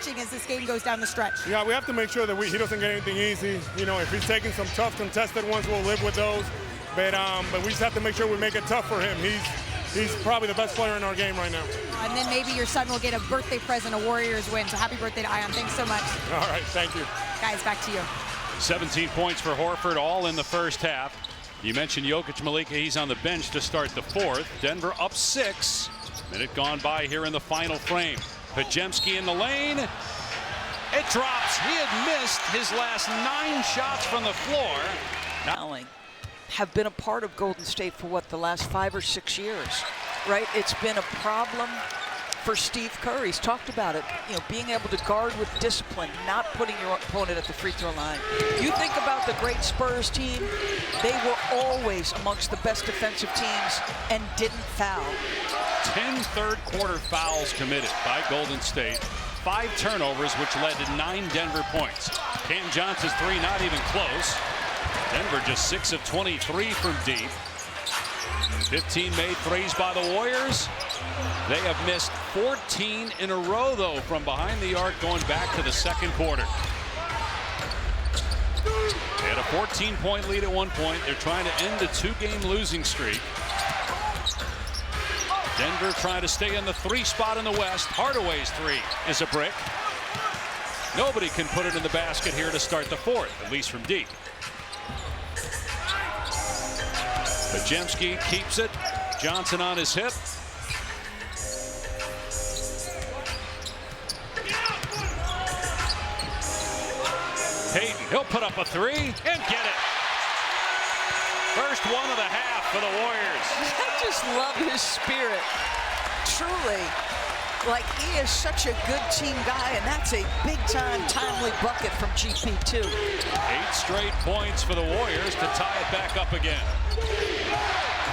as this game goes down the stretch? Yeah, we have to make sure that he doesn't get anything easy. You know, if he's taking some tough contested ones, we'll live with those. But we just have to make sure we make it tough for him. He's probably the best player in our game right now. And then maybe your son will get a birthday present, a Warriors win. So happy birthday to Ion. Thanks so much. All right, thank you. Guys, back to you. 17 points for Horford, all in the first half. You mentioned Jokic, Malika. He's on the bench to start the fourth. Denver up 6. Minute gone by here in the final frame. Podziemski in the lane. It drops. He had missed his last 9 shots from the floor. Now, have been a part of Golden State for what, the last 5 or 6 years, right? It's been a problem for Steve Kerr. He's talked about it, you know, being able to guard with discipline, not putting your opponent at the free throw line. You think about the great Spurs team, they were always amongst the best defensive teams and didn't foul. 10 third-quarter fouls committed by Golden State. 5 turnovers, which led to 9 Denver points. Cam Johnson's 3 not even close. Denver just 6 of 23 from deep. 15 made threes by the Warriors. They have missed 14 in a row, though, from behind the arc going back to the second quarter. They had a 14-point lead at one point. They're trying to end a 2-game losing streak. Denver trying to stay in the 3 spot in the West. Hardaway's 3 is a brick. Nobody can put it in the basket here to start the fourth, at least from deep. Podziemski keeps it. Johnson on his hip. Payton, he'll put up a 3 and get it. First one of the half for the Warriors. I just love his spirit. Truly, like, he is such a good team guy, and that's a big-time, timely bucket from GP2. 8 straight points for the Warriors to tie it back up again.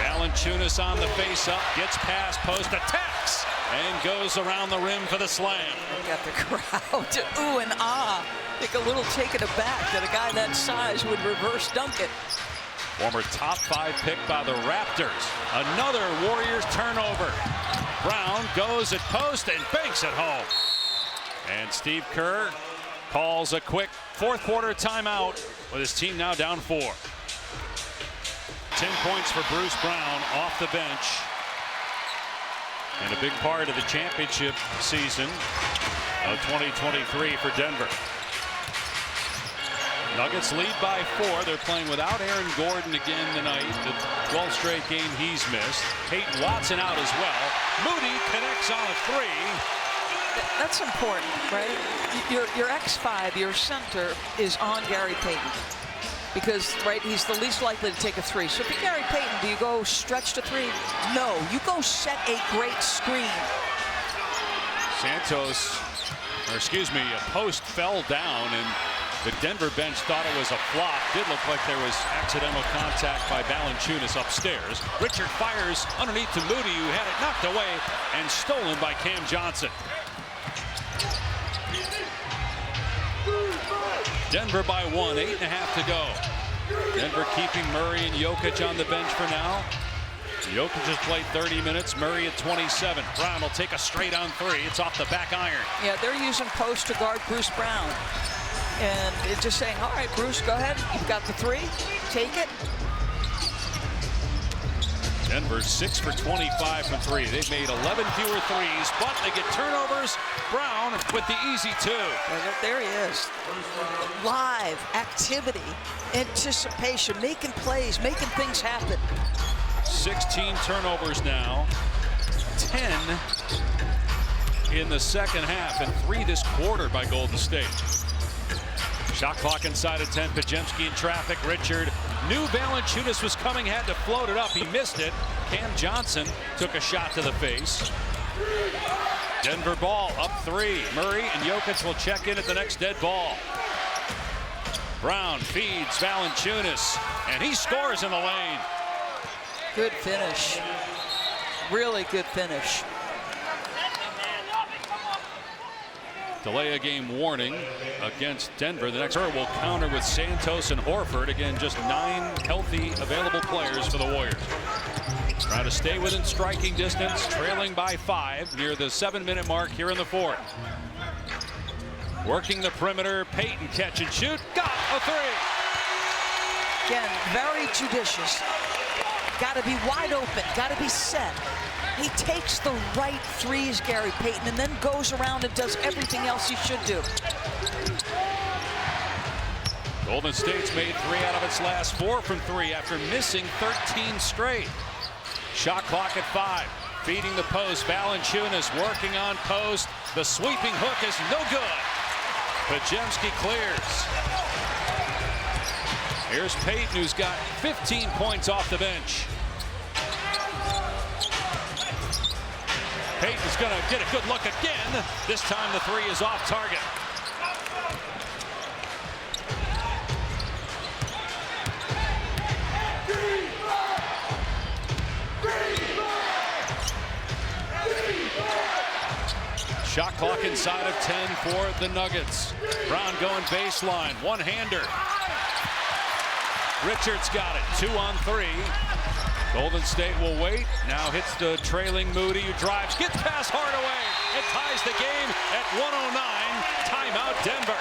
Valanciunas on the face-up, gets past post, attacks, and goes around the rim for the slam. Got the crowd to ooh and ah. I think a little taken aback that a guy that size would reverse dunk it. Former top 5 pick by the Raptors. Another Warriors turnover. Brown goes at post and banks it home. And Steve Kerr calls a quick fourth-quarter timeout with his team now down 4. 10 points for Bruce Brown off the bench. And a big part of the championship season of 2023 for Denver. Nuggets lead by 4. They're playing without Aaron Gordon again tonight. The 12th straight game he's missed. Peyton Watson out as well. Moody connects on a 3. That's important, right? Your X5, your center, is on Gary Payton. Because, right, he's the least likely to take a 3. So if you're Gary Payton, do you go stretch to 3? No, you go set a great screen. Santos, or excuse me, a post fell down, and the Denver bench thought it was a flop. Did look like there was accidental contact by Valanciunas upstairs. Richard fires underneath to Moody, who had it knocked away and stolen by Cam Johnson. Denver by 1, 8.5 to go. Denver keeping Murray and Jokic on the bench for now. Jokic has played 30 minutes, Murray at 27. Brown will take a straight on 3. It's off the back iron. Yeah, they're using post to guard Bruce Brown. And it's just saying, all right, Bruce, go ahead. You've got the 3. Take it. Denver 6 for 25 from 3. They've made 11 fewer threes, but they get turnovers. Brown with the easy 2. There he is. Live activity, anticipation, making plays, making things happen. 16 turnovers now. 10 in the second half, and 3 this quarter by Golden State. Shot clock inside of 10. Podziemski in traffic. Richard knew Valanciunas was coming, had to float it up. He missed it. Cam Johnson took a shot to the face. Denver ball up 3. Murray and Jokic will check in at the next dead ball. Brown feeds Valanciunas, and he scores in the lane. Good finish. Really good finish. Delay a game warning against Denver. The next will counter with Santos and Horford. Again, just 9 healthy available players for the Warriors. Trying to stay within striking distance, trailing by 5 near the 7-minute mark here in the fourth. Working the perimeter, Payton catch and shoot, got a three. Again, very judicious. Got to be wide open, got to be set. He takes the right threes, Gary Payton, and then goes around and does everything else he should do. Golden State's made 3 out of its last 4 from 3 after missing 13 straight. Shot clock at 5. Feeding the post. Valanciunas working on post. The sweeping hook is no good. Podziemski clears. Here's Payton, who's got 15 points off the bench. Payton's going to get a good look again. This time the 3 is off target. Shot clock inside of 10 for the Nuggets. Brown going baseline, one-hander. Richards got it, 2 on 3. Golden State will wait. Now hits the trailing Moody, who drives, gets past Hardaway. It ties the game at 109. Timeout Denver.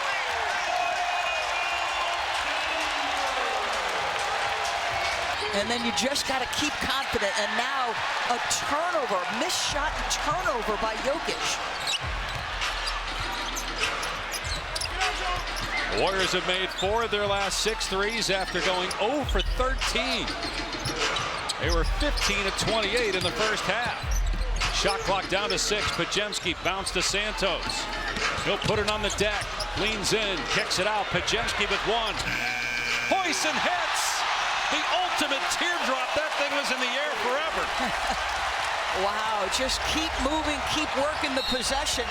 And then you just got to keep confident. And now a turnover, missed shot and turnover by Jokic. The Warriors have made 4 of their last 6 threes after going 0 for 13. They were 15 of 28 in the first half. Shot clock down to 6. Podziemski bounce to Santos. He'll put it on the deck. Leans in, kicks it out. Podziemski with 1. Hoyson hits. The ultimate teardrop. That thing was in the air forever. Wow, just keep moving, keep working the possession.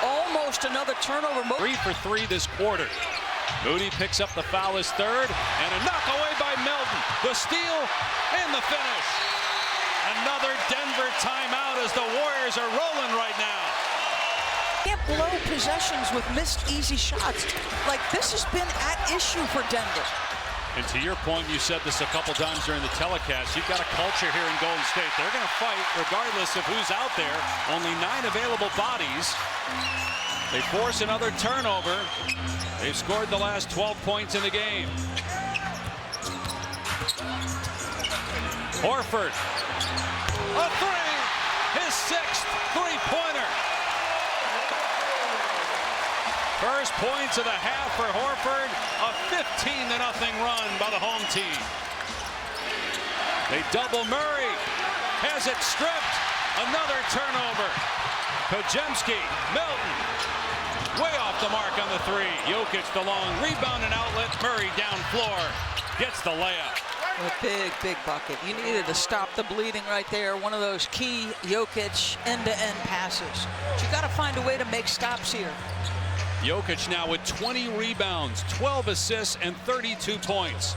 Almost another turnover. 3 for 3 this quarter. Moody picks up the foul, his 3rd, and a knock away by Melton. The steal and the finish. Another Denver timeout as the Warriors are rolling right now. Can't blow possessions with missed easy shots. Like, this has been at issue for Denver. And to your point, you said this a couple times during the telecast, you've got a culture here in Golden State. They're going to fight regardless of who's out there. Only 9 available bodies. They force another turnover. They've scored the last 12 points in the game. Horford. A 3. His 6th three-pointer. First points of the half for Horford. A 15-0 run by the home team. They double Murray. Has it stripped. Another turnover. Podziemski, Melton. Way off the mark on the 3. Jokic the long rebound and outlet. Murray down floor. Gets the layup. A big, big bucket. You needed to stop the bleeding right there. One of those key Jokic end-to-end passes. But you got to find a way to make stops here. Jokic now with 20 rebounds, 12 assists, and 32 points.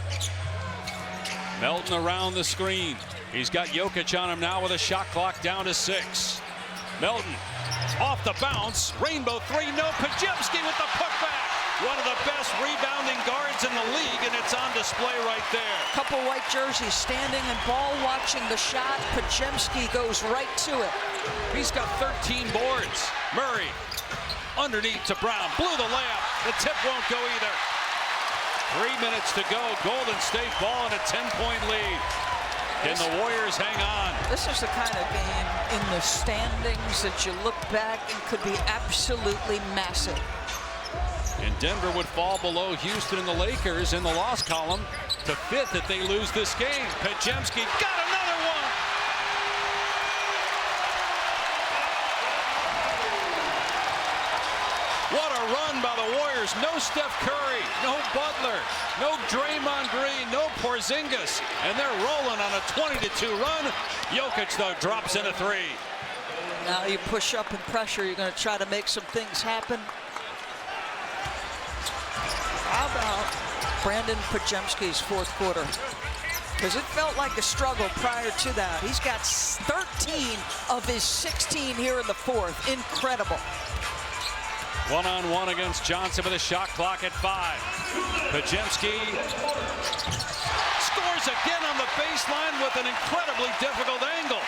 Melton around the screen. He's got Jokic on him now with a shot clock down to 6. Melton off the bounce. Rainbow 3. No. Podziemski with the putback. One of the best rebounding guards in the league, and it's on display right there. Couple white jerseys standing and ball watching the shot. Podziemski goes right to it. He's got 13 boards. Murray underneath to Brown. Blew the layup. The tip won't go either. 3 minutes to go. Golden State ball in a 10-point lead. Can the Warriors hang on? This is the kind of game in the standings that you look back and could be absolutely massive. And Denver would fall below Houston and the Lakers in the loss column to 5th if they lose this game. Podziemski got another one. What a run by the Warriors. No Steph Curry, no Butler, no Draymond Green, no Porzingis. And they're rolling on a 20-2 run. Jokic, though, drops in a 3. Now you push up and pressure. You're going to try to make some things happen. How about Brandon Podziemski's 4th quarter? Because it felt like a struggle prior to that. He's got 13 of his 16 here in the 4th. Incredible. 1-on-1 against Johnson with a shot clock at 5. Podziemski scores again on the baseline with an incredibly difficult angle.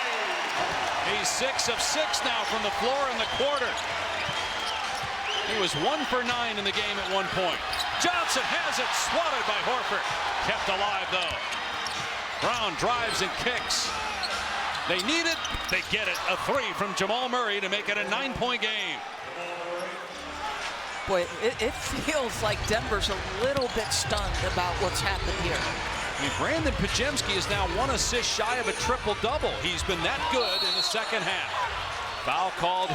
He's 6 of 6 now from the floor in the quarter. He was 1 for 9 in the game at one point. Johnson has it, swatted by Horford. Kept alive, though. Brown drives and kicks. They need it, they get it. A 3 from Jamal Murray to make it a 9-point game. Boy, it feels like Denver's a little bit stunned about what's happened here. I mean, Brandon Podziemski is now 1 assist shy of a triple-double. He's been that good in the second half. Foul called.